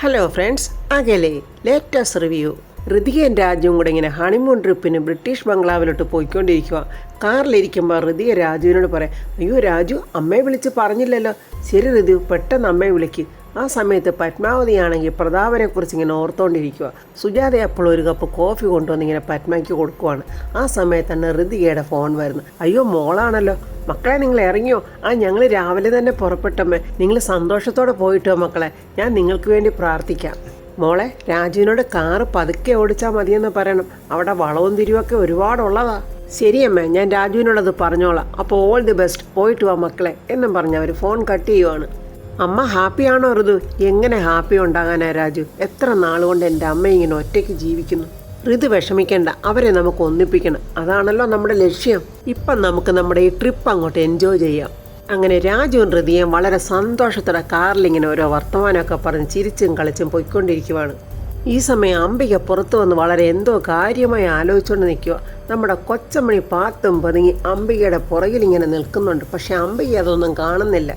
Hello friends, അകലെ latest review. ഋതികയും രാജുവും കൂടെ ഇങ്ങനെ ഹണിമൂൺ ട്രിപ്പിന് ബ്രിട്ടീഷ് ബംഗ്ലാവിലോട്ട് പോയിക്കൊണ്ടിരിക്കുക. കാറിലിരിക്കുമ്പോൾ ഋതിക രാജുവിനോട് പറയാം, അയ്യോ രാജു, അമ്മയെ വിളിച്ച് പറഞ്ഞില്ലല്ലോ. ശരി ഋതു, പെട്ടെന്ന് അമ്മയെ വിളിക്ക്. ആ സമയത്ത് പത്മാവതിയാണെങ്കിൽ പ്രതാപനെക്കുറിച്ച് ഇങ്ങനെ ഓർത്തുകൊണ്ടിരിക്കുക. സുജാത അപ്പോൾ ഒരു കപ്പ് കോഫി കൊണ്ടുവന്ന് ഇങ്ങനെ പത്മയ്ക്ക് കൊടുക്കുവാണ്. ആ സമയത്ത് തന്നെ ഋതികയുടെ ഫോൺ വരുന്നു. അയ്യോ മോളാണല്ലോ. മക്കളെ, നിങ്ങൾ ഇറങ്ങിയോ? ഞങ്ങൾ രാവിലെ തന്നെ പുറപ്പെട്ടമ്മേ. നിങ്ങൾ സന്തോഷത്തോടെ പോയിട്ടോ മക്കളെ. ഞാൻ നിങ്ങൾക്ക് വേണ്ടി പ്രാർത്ഥിക്കാം. മോളെ, രാജുവിനോട് കാറ് പതുക്കെ ഓടിച്ചാൽ മതിയെന്ന് പറയണം. അവിടെ വളവും തിരിവൊക്കെ ഒരുപാടുള്ളതാ. ശരിയമ്മേ, ഞാൻ രാജുവിനോടത് പറഞ്ഞോളാം. അപ്പോൾ ഓൾ ദി ബെസ്റ്റ്, പോയിട്ട് വാ മക്കളെ എന്നും പറഞ്ഞ് അവർ ഫോൺ കട്ട് ചെയ്യുവാണ്. അമ്മ ഹാപ്പിയാണോ ഋതു? എങ്ങനെ ഹാപ്പി ഉണ്ടാകാനാ രാജു? എത്ര നാളുകൊണ്ട് എൻ്റെ അമ്മ ഇങ്ങനെ ഒറ്റയ്ക്ക് ജീവിക്കുന്നു. ഋതു വിഷമിക്കേണ്ട, അവരെ നമുക്ക് ഒന്നിപ്പിക്കണം. അതാണല്ലോ നമ്മുടെ ലക്ഷ്യം. ഇപ്പം നമുക്ക് നമ്മുടെ ഈ ട്രിപ്പ് അങ്ങോട്ട് എൻജോയ് ചെയ്യാം. അങ്ങനെ രാജുവും ഋതിയും വളരെ സന്തോഷത്തോടെ കാറിലിങ്ങനെ ഓരോ വർത്തമാനമൊക്കെ പറഞ്ഞ് ചിരിച്ചും കളിച്ചും പോയിക്കൊണ്ടിരിക്കുവാണ്. ഈ സമയം അംബിക പുറത്തു വന്ന് വളരെ എന്തോ കാര്യമായി ആലോചിച്ചുകൊണ്ട് നിൽക്കുക. നമ്മുടെ കൊച്ചമണി പാത്തും പതുങ്ങി അംബികയുടെ പുറകിലിങ്ങനെ നിൽക്കുന്നുണ്ട്. പക്ഷെ അംബിക അതൊന്നും കാണുന്നില്ല.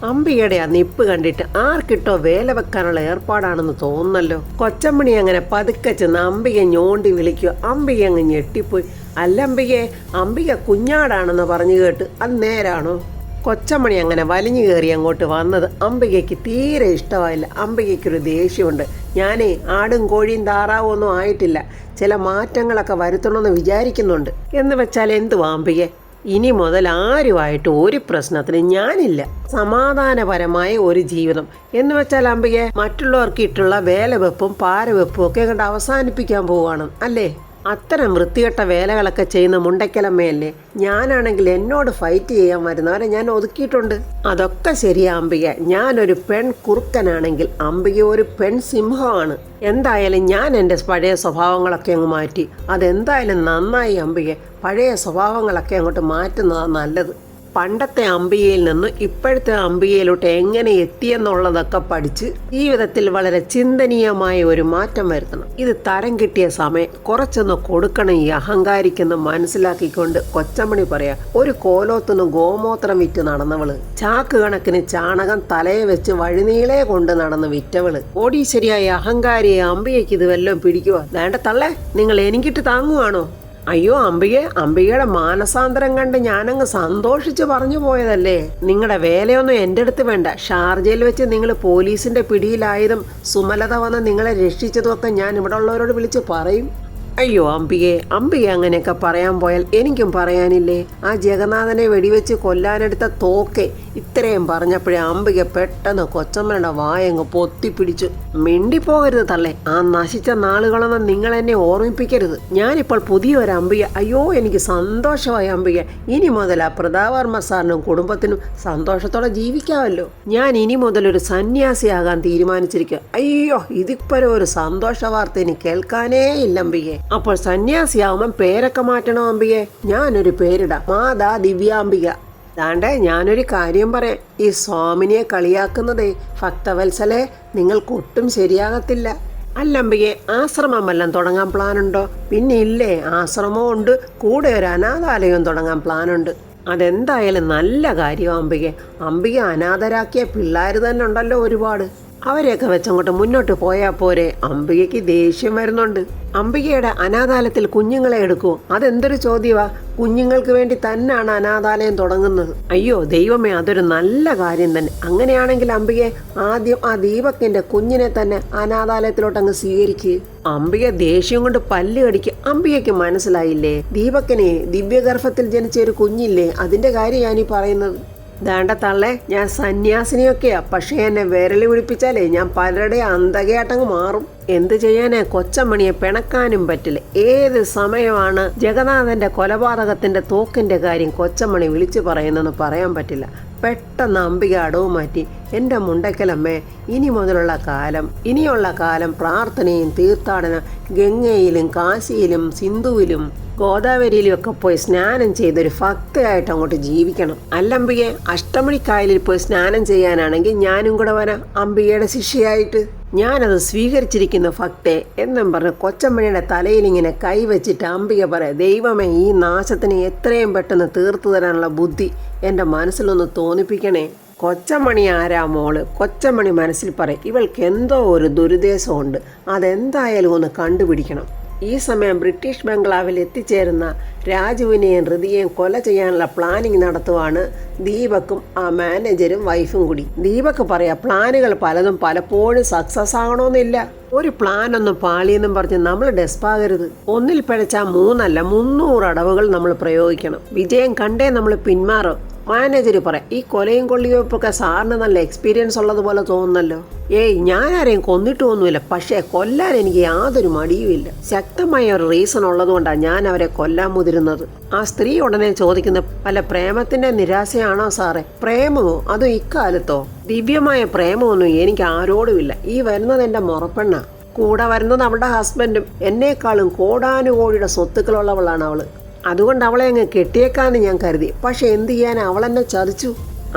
അംബികയുടെ ആ നിപ്പ് കണ്ടിട്ട് ആർക്കിട്ടോ വേല വെക്കാനുള്ള ഏർപ്പാടാണെന്ന് തോന്നുന്നല്ലോ. കൊച്ചമ്മണി അങ്ങനെ പതുക്കെ ചെന്ന് അംബിക ഞോണ്ടി വിളിക്കുക. അംബിക അങ്ങ് ഞെട്ടിപ്പോയി. അല്ല അംബികയെ, അംബിക കുഞ്ഞാടാണെന്ന് പറഞ്ഞു കേട്ട് അത് നേരാണോ? കൊച്ചമ്മണി അങ്ങനെ വലിഞ്ഞു കയറി അങ്ങോട്ട് വന്നത് അംബികയ്ക്ക് തീരെ ഇഷ്ടമായില്ല. അംബികയ്ക്കൊരു ദേഷ്യമുണ്ട്. ഞാനേ ആടും കോഴിയും താറാവും ഒന്നും ആയിട്ടില്ല, ചില മാറ്റങ്ങളൊക്കെ വരുത്തണമെന്ന് വിചാരിക്കുന്നുണ്ട്. എന്ന് വെച്ചാൽ എന്തുവാ അംബികെ? ഇനി മുതൽ ആരുമായിട്ട് ഒരു പ്രശ്നത്തിന് ഞാനില്ല. സമാധാനപരമായ ഒരു ജീവിതം എന്ന് വെച്ചാൽ അംബികെ, മറ്റുള്ളവർക്ക് ഇട്ടുള്ള വേലവെപ്പും പാരവെപ്പും ഒക്കെ കണ്ട് അവസാനിപ്പിക്കാൻ പോവുകയാണ് അല്ലേ? അത്തരം വൃത്തികെട്ട വേലകളൊക്കെ ചെയ്യുന്ന മുണ്ടയ്ക്കലമ്മയല്ലേ. ഞാനാണെങ്കിൽ എന്നോട് ഫൈറ്റ് ചെയ്യാൻ വരുന്നവരെ ഞാൻ ഒതുക്കിയിട്ടുണ്ട്. അതൊക്കെ ശരിയാ അംബിക. ഞാനൊരു പെൺ കുറുക്കനാണെങ്കിൽ അംബിക ഒരു പെൺ സിംഹമാണ്. എന്തായാലും ഞാൻ എൻ്റെ പഴയ സ്വഭാവങ്ങളൊക്കെ അങ്ങ് മാറ്റി. അതെന്തായാലും നന്നായി അംബിക. പഴയ സ്വഭാവങ്ങളൊക്കെ അങ്ങോട്ട് മാറ്റുന്നതാണ് നല്ലത്. പണ്ടത്തെ അംബികയിൽ നിന്ന് ഇപ്പോഴത്തെ അംബികയിലോട്ട് എങ്ങനെ എത്തിയെന്നുള്ളതൊക്കെ പഠിച്ച് ജീവിതത്തിൽ വളരെ ചിന്തനീയമായ ഒരു മാറ്റം വരുത്തണം. ഇത് തരം കിട്ടിയ സമയം കുറച്ചൊന്ന് കൊടുക്കണം ഈ അഹങ്കാരിക്കെന്ന് മനസ്സിലാക്കിക്കൊണ്ട് കൊച്ചമണി പറയാ, ഒരു കോലോത്തുനിന്ന് ഗോമൂത്രം വിറ്റ് നടന്നവള്, ചാക്ക് കണക്കിന് ചാണകം തലയെ വെച്ച് വഴിനീളെ കൊണ്ട് നടന്ന് വിറ്റവള്, ഓടീശ്വരിയായ അഹങ്കാരിയെ അംബികയ്ക്ക് ഇത് വല്ലതും പിടിക്കുക. വേണ്ട തള്ളേ, നിങ്ങൾ എനിക്കിട്ട് താങ്ങുവാണോ? അയ്യോ അംബികെ, അംബികയുടെ മാനസാന്തരം കണ്ട് ഞാനങ്ങ് സന്തോഷിച്ച് പറഞ്ഞു പോയതല്ലേ. നിങ്ങളുടെ വേലയൊന്നും എൻ്റെ അടുത്ത് വേണ്ട. ഷാർജയിൽ വെച്ച് നിങ്ങൾ പോലീസിന്റെ പിടിയിലായതും സുമലത വന്ന് നിങ്ങളെ രക്ഷിച്ചതും ഒക്കെ ഞാൻ ഇവിടെ ഉള്ളവരോട് വിളിച്ച് പറയും. അയ്യോ അംബികെ, അംബിക അങ്ങനെയൊക്കെ പറയാൻ പോയാൽ എനിക്കും പറയാനില്ലേ? ആ ജഗന്നാഥനെ വെടിവെച്ച് കൊല്ലാനെടുത്ത തോക്കെ. ഇത്രയും പറഞ്ഞപ്പോഴേ അംബിക പെട്ടെന്ന് കൊച്ചമ്മയുടെ വായങ്ങ് പൊത്തിപ്പിടിച്ചു. മിണ്ടിപ്പോകരുത് തള്ളേ. ആ നശിച്ച നാളുകളൊന്നും നിങ്ങൾ എന്നെ ഓർമ്മിപ്പിക്കരുത്. ഞാനിപ്പോൾ പുതിയൊരു അംബിക. അയ്യോ എനിക്ക് സന്തോഷമായി അംബിക. ഇനി മുതൽ ആ പ്രതാപവർമ്മ സാറിനും കുടുംബത്തിനും സന്തോഷത്തോടെ ജീവിക്കാമല്ലോ. ഞാൻ ഇനി മുതൽ ഒരു സന്യാസിയാകാൻ തീരുമാനിച്ചിരിക്കുക. അയ്യോ, ഇതിപ്പോഴും ഒരു സന്തോഷ വാർത്ത ഇനി കേൾക്കാനേ ഇല്ല അംബികെ. അപ്പോൾ സന്യാസിയാവുമ്പം പേരൊക്കെ മാറ്റണം അംബികെ. ഞാനൊരു പേരിടാം, മാതാ ദിവ്യാംബിക. ദാണ്ടേ, ഞാനൊരു കാര്യം പറയാം. ഈ സ്വാമിനിയെ കളിയാക്കുന്നതേ ഭക്തവത്സലെ, നിങ്ങൾക്കൊട്ടും ശരിയാകത്തില്ല. അല്ലംബികെ, ആശ്രമം വല്ലതും തുടങ്ങാൻ പ്ലാനുണ്ടോ? പിന്നെ ഇല്ലേ, ആശ്രമവും ഉണ്ട്, കൂടെ ഒരു അനാഥാലയവും തുടങ്ങാൻ പ്ലാനുണ്ട്. അതെന്തായാലും നല്ല കാര്യം അംബികെ. അംബിക അനാഥരാക്കിയ പിള്ളേർ തന്നെ ഉണ്ടല്ലോ ഒരുപാട്. അവരെയൊക്കെ വെച്ചങ്ങോട്ട് മുന്നോട്ട് പോയാൽ പോരെ? അംബികയ്ക്ക് ദേഷ്യം വരുന്നുണ്ട്. അംബികയുടെ അനാഥാലയത്തിൽ കുഞ്ഞുങ്ങളെ എടുക്കുമോ? അതെന്തൊരു ചോദ്യമാ. കുഞ്ഞുങ്ങൾക്ക് വേണ്ടി തന്നെയാണ് അനാഥാലയം തുടങ്ങുന്നത്. അയ്യോ ദൈവമേ, അതൊരു നല്ല കാര്യം തന്നെ. അങ്ങനെയാണെങ്കിൽ അംബികയെ ആദ്യം ആ ദീപക്കിന്റെ കുഞ്ഞിനെ തന്നെ അനാഥാലയത്തിലോട്ട് അങ്ങ് സ്വീകരിക്കുക. അംബിക ദേഷ്യം കൊണ്ട് പല്ല് കടിക്കുക. അംബികയ്ക്ക് മനസ്സിലായില്ലേ? ദീപക്കിനെ ദിവ്യഗർഭത്തിൽ ജനിച്ച ഒരു കുഞ്ഞില്ലേ, അതിന്റെ കാര്യം ഞാനീ പറയുന്നത്. ദാണ്ട തള്ളേ, ഞാൻ സന്യാസിനിയൊക്കെയാ. പക്ഷേ എന്നെ വിരല് പിടിപ്പിച്ചാലേ ഞാൻ പലരുടെ അന്തകയാട്ടങ്ങ് മാറും. എന്ത് ചെയ്യാനേ, കൊച്ചമ്മണിയെ പിണക്കാനും പറ്റില്ല. ഏത് സമയമാണ് ജഗന്നാഥന്റെ കൊലപാതകത്തിന്റെ തോക്കിന്റെ കാര്യം കൊച്ചമ്മണി വിളിച്ചു പറയുന്നെന്ന് പറയാൻ പറ്റില്ല. പെട്ടെന്ന് അംബിക അടവ് മാറ്റി, എൻ്റെ മുണ്ടയ്ക്കലമ്മേ, ഇനിയുള്ള കാലം പ്രാർത്ഥനയും തീർത്ഥാടനം, ഗംഗയിലും കാശിയിലും സിന്ധുവിലും ഗോദാവരിയിലും ഒക്കെ പോയി സ്നാനം ചെയ്തൊരു ഭക്തയായിട്ട് അങ്ങോട്ട് ജീവിക്കണം. അല്ലംബികെ, അഷ്ടമണിക്കായലിൽ പോയി സ്നാനം ചെയ്യാനാണെങ്കിൽ ഞാനും കൂടെ വരാം അംബികയുടെ ശിഷ്യയായിട്ട്. ഞാനത് സ്വീകരിച്ചിരിക്കുന്ന ഭക്തേ എന്നും പറഞ്ഞ് കൊച്ചമ്മണിയുടെ തലയിലിങ്ങനെ കൈവച്ചിട്ട് അംബിക പറയാം, ദൈവമേ, ഈ നാശത്തിന് എത്രയും പെട്ടെന്ന് തീർത്തു തരാനുള്ള ബുദ്ധി എൻ്റെ മനസ്സിലൊന്ന് തോന്നിപ്പിക്കണേ. കൊച്ചമണി ആരാ മോള്? കൊച്ചമണി മനസ്സിൽ പറയും, ഇവൾക്ക് എന്തോ ഒരു ദുരുദ്ദേശമുണ്ട്, അതെന്തായാലും ഒന്ന് കണ്ടുപിടിക്കണം. ഈ സമയം ബ്രിട്ടീഷ് ബംഗ്ലാവിൽ എത്തിച്ചേരുന്ന രാജുവിനെയും ഹൃതിയെയും കൊല ചെയ്യാനുള്ള പ്ലാനിങ് നടത്തുവാണ് ദീപക്കും ആ മാനേജരും വൈഫും കൂടി. ദീപക്ക് പറയാം, പ്ലാനുകൾ പലതും പലപ്പോഴും സക്സസ് ആകണമെന്നില്ല. ഒരു പ്ലാനൊന്നും പാളിയെന്നും പറഞ്ഞ് നമ്മൾ ഡെസ്പാകരുത്. ഒന്നിൽ പിഴച്ചാൽ 3 അല്ല 300 അടവുകൾ നമ്മൾ പ്രയോഗിക്കണം. വിജയം കണ്ടേ നമ്മൾ പിന്മാറും. മാനേജർ പറയാം, ഈ കൊലയും കൊള്ളിയൊക്കെ സാറിന് നല്ല എക്സ്പീരിയൻസ് ഉള്ളതുപോലെ തോന്നുന്നല്ലോ. ഏയ്, ഞാൻ ആരെയും കൊന്നിട്ടൊന്നുമില്ല, പക്ഷേ കൊല്ലാൻ എനിക്ക് യാതൊരു മടിയുമില്ല. ശക്തമായ ഒരു റീസൺ ഉള്ളതുകൊണ്ടാണ് ഞാൻ അവരെ കൊല്ലാൻ മുതിരുന്നത്. ആ സ്ത്രീ ഉടനെ ചോദിക്കുന്ന, വല്ല പ്രേമത്തിന്റെ നിരാശയാണോ സാറേ? പ്രേമമോ? അതോ ഇക്കാലത്തോ? ദിവ്യമായ പ്രേമമൊന്നും എനിക്ക് ആരോടുമില്ല. ഈ വരുന്നത് എൻ്റെ മുറപ്പെണ്ണ. കൂടെ വരുന്നത് അവളുടെ ഹസ്ബൻഡും. എന്നേക്കാളും കോടാനുകോടിയുടെ സ്വത്തുക്കളുള്ളവളാണ് അവള്. അതുകൊണ്ട് അവളെ അങ്ങ് കെട്ടിയേക്കാന്ന് ഞാൻ കരുതി. പക്ഷെ എന്ത് ചെയ്യാൻ, അവളെന്നെ ചതിച്ചു.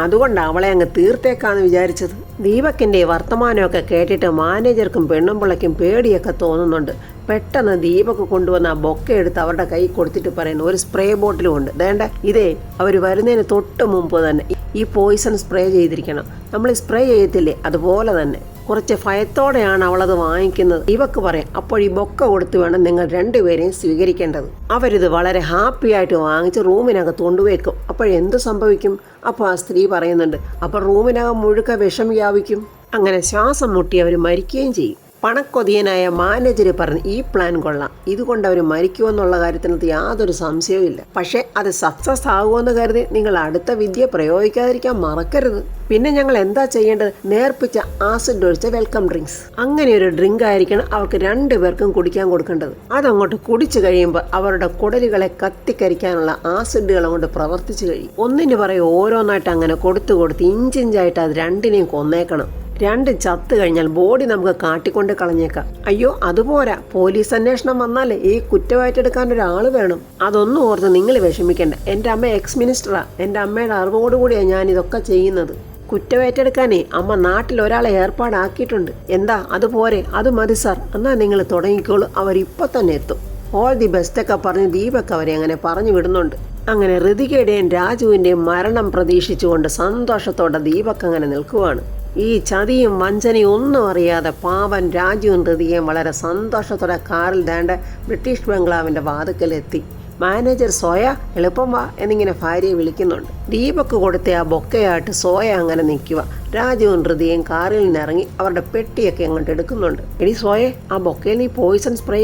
അതുകൊണ്ട് അവളെ അങ്ങ് തീർത്തേക്കാന്ന് വിചാരിച്ചത്. ദീപക്കിൻ്റെ വർത്തമാനമൊക്കെ കേട്ടിട്ട് മാനേജർക്കും പെണ്ണുമ്പിള്ളയ്ക്കും പേടിയൊക്കെ തോന്നുന്നുണ്ട്. പെട്ടെന്ന് ദീപക്ക് കൊണ്ടുവന്ന ആ ബൊക്കെ എടുത്ത് അവരുടെ കൈ കൊടുത്തിട്ട് പറയുന്നു, ഒരു സ്പ്രേ ബോട്ടിലും ഉണ്ട്, വേണ്ട ഇതേ അവർ വരുന്നതിന് തൊട്ട് മുമ്പ് തന്നെ ഈ പോയിസൺ സ്പ്രേ ചെയ്തിരിക്കണം. നമ്മൾ സ്പ്രേ ചെയ്യത്തില്ലേ, അതുപോലെ തന്നെ. കുറച്ച് ഭയത്തോടെയാണ് അവളത് വാങ്ങിക്കുന്നത്. ദീപക്ക് പറയാം, അപ്പോൾ ഈ ബൊക്ക കൊടുത്ത് വേണം നിങ്ങൾ രണ്ടുപേരെയും സ്വീകരിക്കേണ്ടത്. അവരിത് വളരെ ഹാപ്പി ആയിട്ട് വാങ്ങിച്ച് റൂമിനകത്ത് കൊണ്ടുവയ്ക്കും. അപ്പോഴെന്ത് സംഭവിക്കും? അപ്പോൾ ആ സ്ത്രീ പറയുന്നുണ്ട്, അപ്പോൾ റൂമിനകം മുഴുക്ക വിഷം വ്യാപിക്കും. അങ്ങനെ ശ്വാസം മുട്ടി അവർ മരിക്കുകയും ചെയ്യും. പണക്കൊതിയനായ മാനേജർ പറഞ്ഞു, ഈ പ്ലാൻ കൊള്ളാം, ഇതുകൊണ്ട് അവർ മരിക്കുമെന്നുള്ള കാര്യത്തിനകത്ത് യാതൊരു സംശയവുമില്ല. പക്ഷേ അത് സക്സസ് ആകുമെന്ന് കരുതി നിങ്ങൾ അടുത്ത വിദ്യ പ്രയോഗിക്കാതിരിക്കാൻ മറക്കരുത്. പിന്നെ ഞങ്ങൾ എന്താ ചെയ്യേണ്ടത്? നേർപ്പിച്ച ആസിഡ് ഒഴിച്ച വെൽക്കം ഡ്രിങ്ക്സ്. അങ്ങനെ ഒരു ഡ്രിങ്ക് ആയിരിക്കണം അവർക്ക് 2 പേർക്കും കുടിക്കാൻ കൊടുക്കേണ്ടത്. അതങ്ങോട്ട് കുടിച്ചു കഴിയുമ്പോൾ അവരുടെ കുടലുകളെ കത്തിക്കരിക്കാനുള്ള ആസിഡുകൾ അങ്ങോട്ട് പ്രവർത്തിച്ചു കഴിയും. ഒന്നിന് പറയും ഓരോന്നായിട്ട് അങ്ങനെ കൊടുത്ത് ഇഞ്ചിഞ്ചായിട്ട് അത് 2നെയും കൊന്നേക്കണം. 2 ചത്തു കഴിഞ്ഞാൽ ബോഡി നമുക്ക് കാട്ടിക്കൊണ്ട് കളഞ്ഞേക്കാം. അയ്യോ, അതുപോരാ, പോലീസ് അന്വേഷണം വന്നാലേ ഈ കുറ്റമായിട്ടെടുക്കാൻ ഒരാൾ വേണം. അതൊന്നും ഓർത്ത് നിങ്ങൾ വിഷമിക്കേണ്ട. എൻ്റെ അമ്മ എക്സ് മിനിസ്റ്ററാ. എൻ്റെ അമ്മയുടെ അറിവോടുകൂടിയാണ് ഞാൻ ഇതൊക്കെ ചെയ്യുന്നത്. കുറ്റമേറ്റെടുക്കാനേ അമ്മ നാട്ടിൽ ഒരാളെ ഏർപ്പാടാക്കിയിട്ടുണ്ട്. എന്താ, അതുപോരെ? അത് മതി സാർ, എന്നാൽ നിങ്ങൾ തുടങ്ങിക്കോളൂ, അവരിപ്പോൾ തന്നെ എത്തും. ഓൾ ദി ബെസ്റ്റ് ഒക്കെ പറഞ്ഞ് ദീപക് അവരെ അങ്ങനെ പറഞ്ഞു വിടുന്നുണ്ട്. അങ്ങനെ ഋതികയുടെയും രാജുവിൻ്റെയും മരണം പ്രതീക്ഷിച്ചുകൊണ്ട് സന്തോഷത്തോടെ ദീപക് അങ്ങനെ നിൽക്കുവാണ്. ഈ ചതിയും വഞ്ചനയും ഒന്നും അറിയാതെ പാവൻ രാജുവും ഋതികയും വളരെ സന്തോഷത്തോടെ കാറിൽ ദാണ്ട ബ്രിട്ടീഷ് ബംഗ്ലാവിൻ്റെ വാതിക്കലെത്തി. മാനേജർ സോയ, എളുപ്പം വാ എന്നിങ്ങനെ ഭാര്യയെ വിളിക്കുന്നുണ്ട്. ദീപക്ക് കൊടുത്ത ആ ബൊക്കയായിട്ട് സോയ അങ്ങനെ നിൽക്കുക. രാജുവും ഋതികയും കാറിൽ നിന്നിറങ്ങി അവരുടെ പെട്ടിയൊക്കെ അങ്ങോട്ട് എടുക്കുന്നുണ്ട്. എടി സോയെ, ആ ബൊക്കയിൽ നീ പോയിസൺ സ്പ്രേ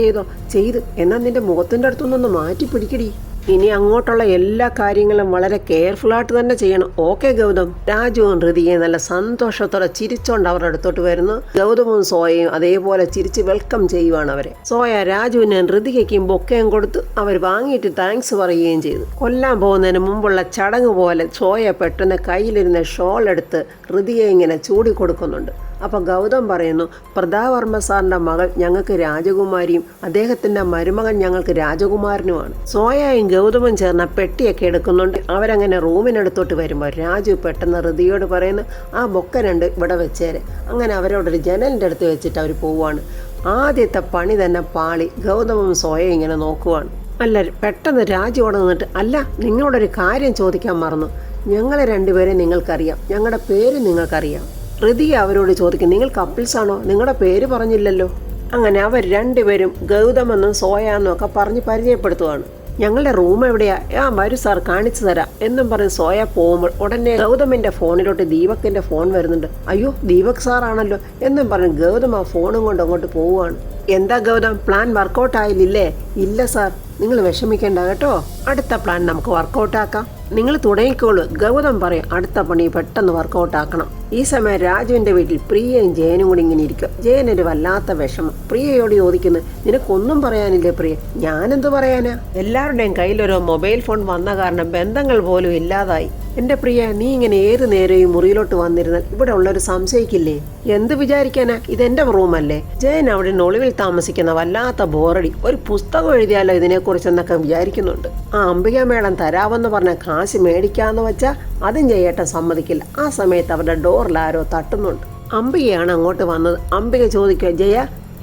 ചെയ്ത് എന്നാൽ നിന്റെ മുഖത്തിൻ്റെ അടുത്തുനിന്നൊന്ന് മാറ്റി പിടിക്കടി. ഇനി അങ്ങോട്ടുള്ള എല്ലാ കാര്യങ്ങളും വളരെ കെയർഫുള്ളായിട്ട് തന്നെ ചെയ്യണം. ഓക്കെ ഗൗതം. രാജുവും ഋതികയും നല്ല സന്തോഷത്തോടെ ചിരിച്ചോണ്ട് അവരുടെ അടുത്തോട്ട് വരുന്നു. ഗൗതമും സോയയും അതേപോലെ ചിരിച്ച് വെൽക്കം ചെയ്യുവാണ് അവരെ. സോയ രാജുവിനും ഋതികയ്ക്കും ബൊക്കയും കൊടുത്ത് അവർ വാങ്ങിയിട്ട് താങ്ക്സ് പറയുകയും ചെയ്തു. കൊല്ലാൻ പോകുന്നതിന് മുമ്പുള്ള ചടങ്ങ് പോലെ സോയ പെട്ടെന്ന് കയ്യിലിരുന്ന ഷോൾ എടുത്ത് ഋതികയെ ഇങ്ങനെ ചൂടി കൊടുക്കുന്നുണ്ട്. അപ്പോൾ ഗൗതം പറയുന്നു, പ്രതാവർമ്മ സാറിൻ്റെ മകൾ ഞങ്ങൾക്ക് രാജകുമാരിയും അദ്ദേഹത്തിൻ്റെ മരുമകൻ ഞങ്ങൾക്ക് രാജകുമാരനുമാണ്. സോയയും ഗൗതമും ചേർന്ന പെട്ടിയൊക്കെ എടുക്കുന്നുണ്ട്. അവരങ്ങനെ റൂമിനടുത്തോട്ട് വരുമ്പോൾ രാജു പെട്ടെന്ന് ഋതിയോട് പറയുന്നു, ആ ബൊക്ക 2 ഇവിടെ വെച്ചേരെ. അങ്ങനെ അവരോടൊരു ജനലിൻ്റെ അടുത്ത് വെച്ചിട്ട് അവർ പോവുകയാണ്. ആദ്യത്തെ പണി തന്നെ പാളി. ഗൗതമും സോയയും ഇങ്ങനെ നോക്കുവാണ്. അല്ല, പെട്ടെന്ന് രാജുവോട് നിന്നിട്ട്, അല്ല നിങ്ങളോടൊരു കാര്യം ചോദിക്കാൻ മറന്നു. ഞങ്ങളെ 2 പേരെ നിങ്ങൾക്കറിയാം, ഞങ്ങളുടെ പേര് നിങ്ങൾക്കറിയാം. ഋതിക അവരോട് ചോദിക്കും, നിങ്ങൾ കപ്പിൾസാണോ? നിങ്ങളുടെ പേര് പറഞ്ഞില്ലല്ലോ. അങ്ങനെ അവർ 2 പേരും ഗൗതമെന്നും സോയാന്നും ഒക്കെ പറഞ്ഞ് പരിചയപ്പെടുത്തുവാണ്. ഞങ്ങളുടെ റൂം എവിടെയാ? വരൂ സാർ, കാണിച്ചു തരാം എന്നും പറഞ്ഞ് സോയ പോകുമ്പോൾ ഉടനെ ഗൗതമിൻ്റെ ഫോണിലോട്ട് ദീപക്കിൻ്റെ ഫോൺ വരുന്നുണ്ട്. അയ്യോ, ദീപക് സാറാണല്ലോ എന്നും പറഞ്ഞ് ഗൗതം ആ ഫോണും കൊണ്ട് അങ്ങോട്ട് പോവുകയാണ്. എന്താ ഗൗതം, പ്ലാൻ വർക്കൗട്ട് ആയില്ലേ? ഇല്ല സാർ, നിങ്ങൾ വിഷമിക്കേണ്ട കേട്ടോ, അടുത്ത പ്ലാൻ നമുക്ക് വർക്കൗട്ടാക്കാം. നിങ്ങൾ തുടങ്ങിക്കോളൂ. ഗൗതം പറയും, അടുത്ത പണി പെട്ടെന്ന് വർക്കൗട്ട് ആക്കണം. ഈ സമയം രാജുവിൻ്റെ വീട്ടിൽ പ്രിയയും ജയനും കൂടി ഇങ്ങനെ ഇരിക്കും. ജയനൊരു വല്ലാത്ത വിഷമം. പ്രിയയോട് ചോദിക്കുന്നു, നിനക്കൊന്നും പറയാനില്ലേ പ്രിയ? ഞാനെന്ത് പറയാനാ? എല്ലാവരുടെയും കയ്യിലൊരു മൊബൈൽ ഫോൺ വന്ന കാരണം ബന്ധങ്ങൾ പോലും ഇല്ലാതായി. എൻ്റെ പ്രിയ, നീ ഇങ്ങനെ ഏത് നേരവും മുറിയിലോട്ട് വന്നിരുന്നാൽ ഇവിടെ ഉള്ളൊരു സംശയിക്കില്ലേ? എന്ത് വിചാരിക്കാനാ? ഇതെന്റെ റൂമല്ലേ? ജയൻ അവിടെ ഒളിവിൽ താമസിക്കുന്ന വല്ലാത്ത ബോറടി. ഒരു പുസ്തകം എഴുതിയാലോ ഇതിനെക്കുറിച്ചെന്നൊക്കെ വിചാരിക്കുന്നുണ്ട്. ആ അംബിക മേഡം തരാമെന്ന് പറഞ്ഞ കാശ് മേടിക്കാന്ന് വെച്ചാൽ അതും ചെയ്യേട്ടൻ സമ്മതിക്കില്ല. ആ സമയത്ത് അവരുടെ ഡോറിൽ ആരോ തട്ടുന്നുണ്ട്. അംബികയാണ് അങ്ങോട്ട് വന്നത്. അംബിക ചോദിക്കുക, ജയ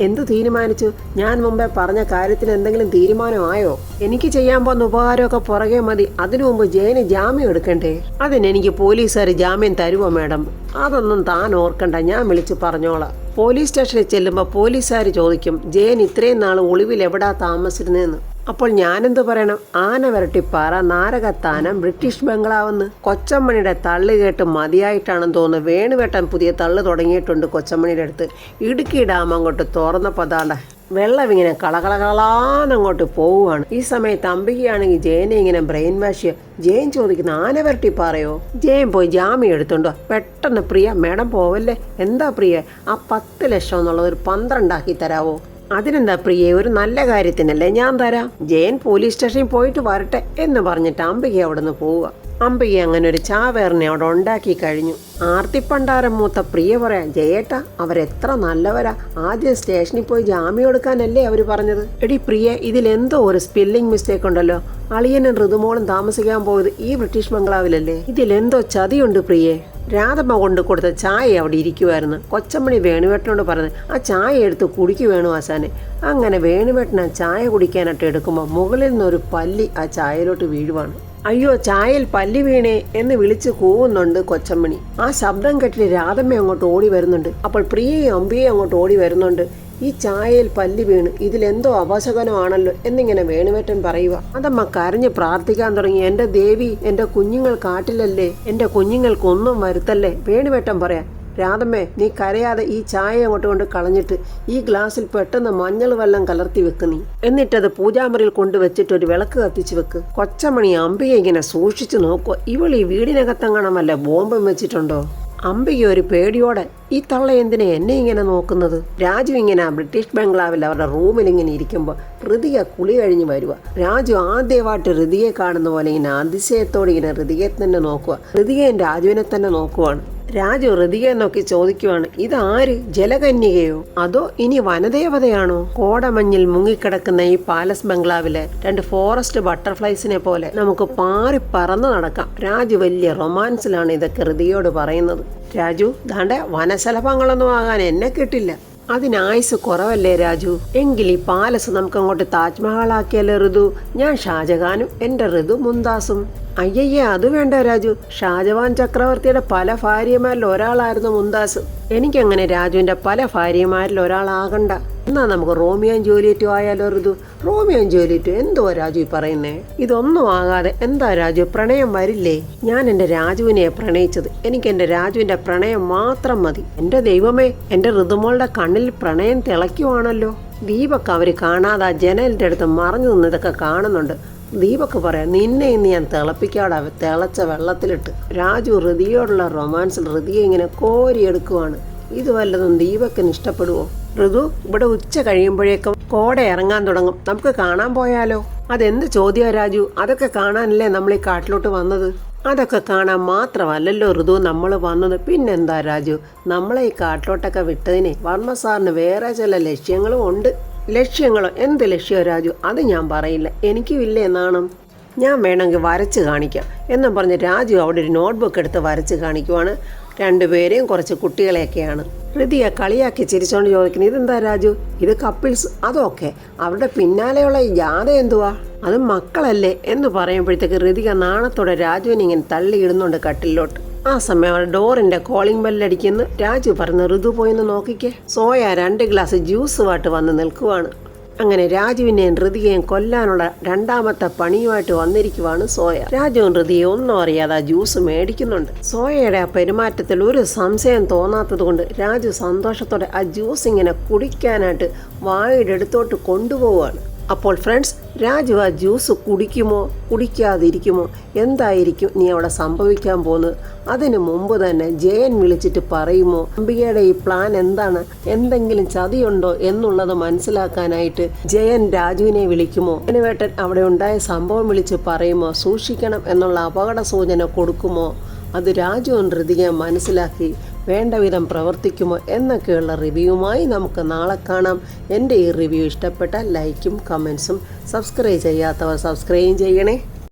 എന്തു തീരുമാനിച്ചു? ഞാൻ മുമ്പേ പറഞ്ഞ കാര്യത്തിന് എന്തെങ്കിലും തീരുമാനമായോ? എനിക്ക് ചെയ്യാൻ പോകുന്ന ഉപകാരമൊക്കെ പുറകെ മതി. അതിനു മുമ്പ് ജയന് ജാമ്യം എടുക്കണ്ടേ? അതിനെനിക്ക് പോലീസുകാർ ജാമ്യം തരുമോ മാഡം? അതൊന്നും താൻ ഓർക്കണ്ട, ഞാൻ വിളിച്ചു പറഞ്ഞോളാം. പോലീസ് സ്റ്റേഷനിൽ ചെല്ലുമ്പോൾ പോലീസുകാർ ചോദിക്കും ജയൻ ഇത്രയും നാൾ ഒളിവിൽ എവിടാ താമസിച്ചിരുന്നതെന്ന്. അപ്പോൾ ഞാനെന്ത് പറയണം? ആന വരട്ടിപ്പാറ, നാരകത്താനം, ബ്രിട്ടീഷ് ബംഗ്ലാവെന്ന്. കൊച്ചമ്മണിയുടെ തള്ളു കേട്ട് മതിയായിട്ടാണെന്ന് തോന്നുന്നു വേണുവേട്ടൻ പുതിയ തള്ളു തുടങ്ങിയിട്ടുണ്ട് കൊച്ചമ്മണിയുടെ അടുത്ത്. ഇടുക്കി ഡാം അങ്ങോട്ട് തുറന്നപ്പോൾ അതാണ്ട വെള്ളം ഇങ്ങനെ കളകളകളാന്നങ്ങോട്ട് പോവുകയാണ്. ഈ സമയത്ത് അംബികയാണെങ്കിൽ ജയനെ ഇങ്ങനെ ബ്രെയിൻ വാഷ് ചെയ്യുക. ജയൻ ചോദിക്കുന്ന ആന വരട്ടിപ്പാറയോ? ജയൻ പോയി ജാമ്യം എടുത്തുണ്ടോ? പെട്ടെന്ന് പ്രിയ, മേഡം പോവല്ലേ. എന്താ പ്രിയ, ആ 10 ലക്ഷം എന്നുള്ളത് ഒരു 12 ആക്കി തരാവോ? അതിനെന്താ പ്രിയെ, ഒരു നല്ല കാര്യത്തിനല്ലേ, ഞാൻ തരാം. ജയൻ പോലീസ് സ്റ്റേഷനിൽ പോയിട്ട് വരട്ടെ എന്ന് പറഞ്ഞിട്ട് അംബിക അവിടെ നിന്ന് പോവുക. അംബിക അങ്ങനെ ഒരു ചാവേറിനെ അവിടെ ഉണ്ടാക്കി കഴിഞ്ഞു. ആർത്തിപ്പണ്ടാരം മൂത്ത പ്രിയ പറയാം, ജയേട്ടാ അവരെത്ര നല്ലവരാ, ആദ്യം സ്റ്റേഷനിൽ പോയി ജാമ്യം എടുക്കാനല്ലേ അവർ പറഞ്ഞത്. എടി പ്രിയ, ഇതിലെന്തോ ഒരു സ്പെല്ലിംഗ് മിസ്റ്റേക്ക് ഉണ്ടല്ലോ. അളിയനും ഋതുമോളും താമസിക്കാൻ പോയത് ഈ ബ്രിട്ടീഷ് ബംഗ്ലാവിലല്ലേ? ഇതിലെന്തോ ചതിയുണ്ട് പ്രിയെ. രാധമ്മ കൊണ്ട് കൊടുത്ത ചായ അവിടെ ഇരിക്കുമായിരുന്നു. കൊച്ചമ്മണി വേണുവേട്ടനോട് പറഞ്ഞത് ആ ചായ എടുത്ത് കുടിക്കു വേണു ആശാനെ. അങ്ങനെ വേണുവേട്ടൻ ആ ചായ കുടിക്കാനായിട്ട് എടുക്കുമ്പോൾ മുകളിൽ നിന്നൊരു പല്ലി ആ ചായയിലോട്ട് വീഴുവാണ്. അയ്യോ, ചായയിൽ പല്ലി വീണേ എന്ന് വിളിച്ച് കൂവുന്നുണ്ട് കൊച്ചമ്മണി. ആ ശബ്ദം കേട്ടിട്ട് രാധമ്മ അങ്ങോട്ട് ഓടി വരുന്നുണ്ട്. അപ്പോൾ പ്രിയയും അമ്പിയയും അങ്ങോട്ട് ഓടി വരുന്നുണ്ട്. ഈ ചായയിൽ പല്ലി വീണ്, ഇതിലെന്തോ അപശകനമാണല്ലോ എന്നിങ്ങനെ വേണുവേട്ടൻ പറയുക. അതമ്മ കരഞ്ഞ് പ്രാർത്ഥിക്കാൻ തുടങ്ങി. എന്റെ ദേവി, എന്റെ കുഞ്ഞുങ്ങൾ കാട്ടിലല്ലേ, എന്റെ കുഞ്ഞുങ്ങൾക്കൊന്നും വരുത്തല്ലേ. വേണുവേട്ടൻ പറയാം, രാധമ്മേ നീ കരയാതെ ഈ ചായ അങ്ങോട്ട് കൊണ്ട് കളഞ്ഞിട്ട് ഈ ഗ്ലാസ്സിൽ പെട്ടെന്ന് മഞ്ഞൾ വെള്ളം കലർത്തി വെക്ക് നീ. എന്നിട്ടത് പൂജാമുറിയിൽ കൊണ്ടുവച്ചിട്ട് ഒരു വിളക്ക് കത്തിച്ച് വെക്ക്. കൊച്ചമണി അമ്പിക ഇങ്ങനെ സൂക്ഷിച്ചു നോക്കുക. ഇവൾ ഈ വീടിനകത്തെങ്ങാനും വല്ല ബോംബും വെച്ചിട്ടുണ്ടോ? അമ്പിക ഒരു പേടിയോടെ, ഈ തള്ള എന്തിനാ എന്നെ ഇങ്ങനെ നോക്കുന്നത്? രാജു ഇങ്ങനെ ബ്രിട്ടീഷ് ബംഗ്ലാവിൽ അവരുടെ റൂമിൽ ഇങ്ങനെ ഇരിക്കുമ്പോൾ ഋതിക കുളി കഴിഞ്ഞ് വരുക. രാജു ആദ്യമായിട്ട് ഋതിയെ കാണുന്ന പോലെ ഇങ്ങനെ അതിശയത്തോടെ ഇങ്ങനെ ഋതികയെ തന്നെ നോക്കുക. ഋതികയും രാജുവിനെ തന്നെ നോക്കുവാണ്. രാജു ഋതികയെ നോക്കി ചോദിക്കുവാണ്, ഇതാര്? ജലകന്യകയോ അതോ ഇനി വനദേവതയാണോ? കോടമഞ്ഞിൽ മുങ്ങിക്കിടക്കുന്ന ഈ പാലസ് ബംഗ്ലാവിലെ 2 ഫോറസ്റ്റ് ബട്ടർഫ്ലൈസിനെ പോലെ നമുക്ക് പാറി പറന്ന് നടക്കാം. രാജു വലിയ റൊമാൻസിലാണ് ഇതൊക്കെ ഋതികയോട് പറയുന്നത്. രാജു, ദാണ്ടെ വനശലഭങ്ങളൊന്നും ആകാൻ എന്നെ കിട്ടില്ല. അതിനായുസ് കുറവല്ലേ രാജു? എങ്കിൽ ഈ പാലസ് നമുക്കങ്ങോട്ട് താജ്മഹൽ ആക്കിയല്ലേ ഋതു? ഞാൻ ഷാജഹാനും എൻ്റെ ഋതു മുംതാസും. അയ്യയ്യ, അത് വേണ്ട രാജു. ഷാജഹാൻ ചക്രവർത്തിയുടെ പല ഭാര്യമാരിൽ ഒരാളായിരുന്നു മുംതാസ്. എനിക്കങ്ങനെ രാജുവിൻ്റെ പല ഭാര്യമാരിൽ ഒരാളാകണ്ട. എന്നാ നമുക്ക് റോമിയോയും ജൂലിയറ്റും ആയാലോ ഋതു? റോമിയോയും ജൂലിയറ്റും എന്തുവാ രാജു പറയുന്നേ? ഇതൊന്നും ആകാതെ എന്താ രാജു, പ്രണയം വരില്ലേ? ഞാൻ എൻ്റെ രാജുവിനെ പ്രണയിച്ചത്. എനിക്ക് എൻ്റെ രാജുവിൻ്റെ പ്രണയം മാത്രം മതി. എൻ്റെ ദൈവമേ, എൻ്റെ ഋതുമോളുടെ കണ്ണിൽ പ്രണയം തിളയ്ക്കുവാണല്ലോ. ദീപക് അവർ കാണാതെ ജനലിൻ്റെ അടുത്ത് മറഞ്ഞു നിന്നതൊക്കെ കാണുന്നുണ്ട്. ദീപക് പറയാം, നിന്നെ ഇന്ന് ഞാൻ തിളപ്പിക്കാടാ തിളച്ച വെള്ളത്തിലിട്ട്. രാജു ഋതിയോടുള്ള റൊമാൻസിൽ ഋതിയെ ഇങ്ങനെ കോരിയെടുക്കുവാണ്. ഇത് വല്ലതും ദീപക്കിന് ഇഷ്ടപ്പെടുവോ? ഋതു, ഇവിടെ ഉച്ച കഴിയുമ്പോഴേക്കും കോട ഇറങ്ങാൻ തുടങ്ങും. നമുക്ക് കാണാൻ പോയാലോ? അതെന്ത് ചോദ്യം രാജു? അതൊക്കെ കാണാനല്ലേ നമ്മൾ ഈ കാട്ടിലോട്ട് വന്നത്? അതൊക്കെ കാണാൻ മാത്രമല്ലല്ലോ ഋതു നമ്മൾ വന്നത്. പിന്നെന്താ രാജു, നമ്മളെ ഈ കാട്ടിലോട്ടൊക്കെ വിട്ടതിന് വർമ്മ സാറിന് വേറെ ചില ലക്ഷ്യങ്ങളും ഉണ്ട്. ലക്ഷ്യങ്ങളോ? എന്ത് ലക്ഷ്യമോ രാജു? അത് ഞാൻ പറയില്ല, എനിക്കുമില്ലേ നാണം. ഞാൻ വേണമെങ്കിൽ വരച്ച് കാണിക്കാം എന്നും പറഞ്ഞ് രാജു അവിടെ ഒരു നോട്ട്ബുക്ക് എടുത്ത് വരച്ച് കാണിക്കുവാണ്. 2 പേരെയും കുറച്ച് കുട്ടികളെയൊക്കെയാണ്. ഋതിയെ കളിയാക്കി ചിരിച്ചോണ്ട് ചോദിക്കുന്നു, ഇതെന്താ രാജു, ഇത് കപ്പിൾസ്? അതൊക്കെ അവരുടെ പിന്നാലെയുള്ള ഈ ജാഥ എന്തുവാ? അത് മക്കളല്ലേ എന്ന് പറയുമ്പോഴത്തേക്ക് ഋതിക നാണത്തോടെ രാജുവിനെ ഇങ്ങനെ തള്ളിയിടുന്നുണ്ട് കട്ടിലോട്ട്. ആ സമയം അവരുടെ ഡോറിന്റെ കോളിംഗ് ബെല്ലടിക്കുന്നു. രാജു പറഞ്ഞ്, ഋതു പോയെന്ന് നോക്കിക്കേ. സോയ 2 ഗ്ലാസ് ജ്യൂസുമായിട്ട് വന്ന് നിൽക്കുവാണ്. അങ്ങനെ രാജുവിനെയും ഋതികയും കൊല്ലാനുള്ള 2ാമത്തെ പണിയുമായിട്ട് വന്നിരിക്കുവാണ് സോയ. രാജുവും ഋതിയെ ഒന്നും അറിയാതെ ആ ജ്യൂസ് മേടിക്കുന്നുണ്ട്. സോയയുടെ ആ പെരുമാറ്റത്തിൽ ഒരു സംശയം തോന്നാത്തത് കൊണ്ട് രാജു സന്തോഷത്തോടെ ആ ജ്യൂസ് ഇങ്ങനെ കുടിക്കാനായിട്ട് വായുടെ അടുത്തോട്ട് കൊണ്ടുപോവുകയാണ്. അപ്പോൾ ഫ്രണ്ട്സ്, രാജു ആ ജ്യൂസ് കുടിക്കുമോ കുടിക്കാതിരിക്കുമോ? എന്തായിരിക്കും നീ അവിടെ സംഭവിക്കാൻ പോകുന്നത്? അതിനു മുമ്പ് തന്നെ ജയൻ വിളിച്ചിട്ട് പറയുമോ അംബികയുടെ ഈ പ്ലാൻ എന്താണ്, എന്തെങ്കിലും ചതിയുണ്ടോ എന്നുള്ളത് മനസ്സിലാക്കാനായിട്ട് ജയൻ രാജുവിനെ വിളിക്കുമോ? വേണുവേട്ടൻ അവിടെ ഉണ്ടായ സംഭവം വിളിച്ച് പറയുമോ? സൂക്ഷിക്കണം എന്നുള്ള അപകട സൂചന കൊടുക്കുമോ? അത് രാജുവും ഋതികയും മനസ്സിലാക്കി വേണ്ട വിധം പ്രവർത്തിക്കുമോ എന്നൊക്കെയുള്ള റിവ്യൂവുമായി നമുക്ക് നാളെ കാണാം. എൻ്റെ ഈ റിവ്യൂ ഇഷ്ടപ്പെട്ടാൽ ലൈക്കും കമൻസും, സബ്സ്ക്രൈബ് ചെയ്യാത്തവർ സബ്സ്ക്രൈബ് ചെയ്യണേ.